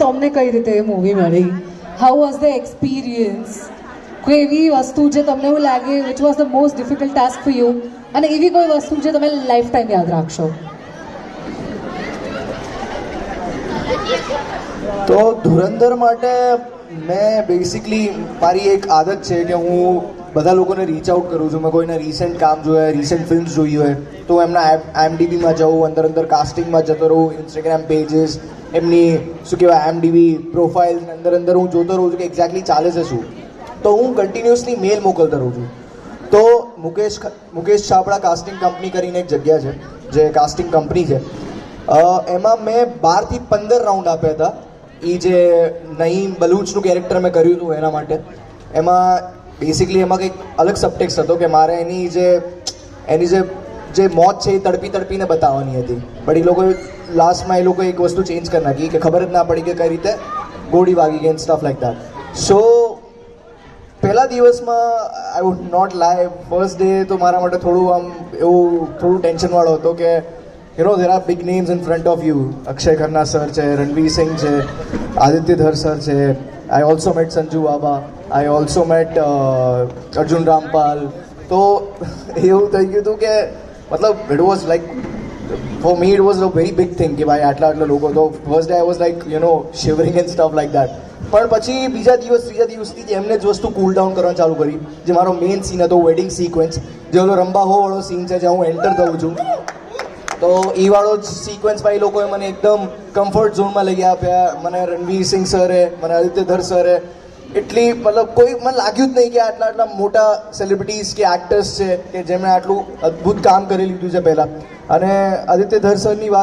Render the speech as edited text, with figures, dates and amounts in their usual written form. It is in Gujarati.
તમને કઈ રીતે એ મૂવી મળી? How was the experience? કોઈ એવી વસ્તુ જે તમને એવું લાગે which was the most difficult task for you, અને એવી કોઈ વસ્તુ જે તમે લાઈફ ટાઈમ યાદ રાખશો? તો ધુરંધર માટે મેં બેસિકલી મારી એક આદત છે કે હું બધા લોકોને રીચ આઉટ કરું છું. મેં કોઈના રિસેન્ટ કામ જોયા, રિસેન્ટ ફિલ્મ્સ જોઈ હોય તો એમના IMDbમાં જાઉં, અંદર કાસ્ટિંગમાં જતો રહું, ઇન્સ્ટાગ્રામ પેજીસ, એમની શું કહેવાય IMDb પ્રોફાઇલ અંદર હું જોતો રહું છું કે એક્ઝેક્ટલી ચાલે છે શું. તો હું કન્ટિન્યુઅસલી મેલ મોકલતો રહું છું. તો મુકેશ છાબડા કાસ્ટિંગ કંપની કરીને એક જગ્યા છે જે કાસ્ટિંગ કંપની છે, એમાં મેં 12 થી 15 રાઉન્ડ આપ્યા હતા. એ જે નઈમ બલુચનું કેરેક્ટર મેં કર્યું હતું એના માટે, એમાં બેસિકલી એમાં કંઈક અલગ સબટેક્સ હતો કે મારે એની જે મોત છે એ તડપીને બતાવવાની હતી. બટ એ લોકોએ લાસ્ટમાં એ લોકોએ એક વસ્તુ ચેન્જ કરી નાખી કે ખબર જ ના પડી કે કઈ રીતે ગોળી વાગી ગઈ એન્ડ સ્ટફ લાઈક દેટ. સો પહેલા દિવસમાં આઈ વુડ નોટ લાય, ફર્સ્ટ ડે તો મારા માટે થોડું ટેન્શનવાળો હતો કે there are big names in front of you. Akshay Khanna sir છે, રણવીર સિંહ છે, આદિત્ય ધર સર છે. I also met Sanju Baba, I also met Arjun Rampal. તો એવું થઈ ગયું હતું કે મતલબ it was like for me it was a very big thing કે ભાઈ આટલા લોકો. તો first day I was like shivering and stuff like that. પણ પછી ત્રીજા દિવસથી એમને જ વસ્તુ કૂલ ડાઉન કરવાનું ચાલુ કરી. જે મારો મેઇન સીન હતો વેડિંગ સિક્વન્સ, જે ઓલો રંબાહો વાળો સીન છે જ્યાં હું એન્ટર થઉં છું, તો એ વાળો જ સિક્વન્સમાં એ લોકોએ મને એકદમ કમ્ફર્ટ ઝોનમાં લઈ આપ્યા. મને રણવીર સિંહ સરે, મને આદિત્ય ધર સરે એટલી મતલબ કોઈ મને લાગ્યું જ નહીં કે આટલા મોટા સેલિબ્રિટીઝ કે એક્ટર્સ છે કે જેમણે આટલું અદ્ભુત કામ કરી લીધું છે પહેલાં. અને આદિત્ય ધર સરની વાત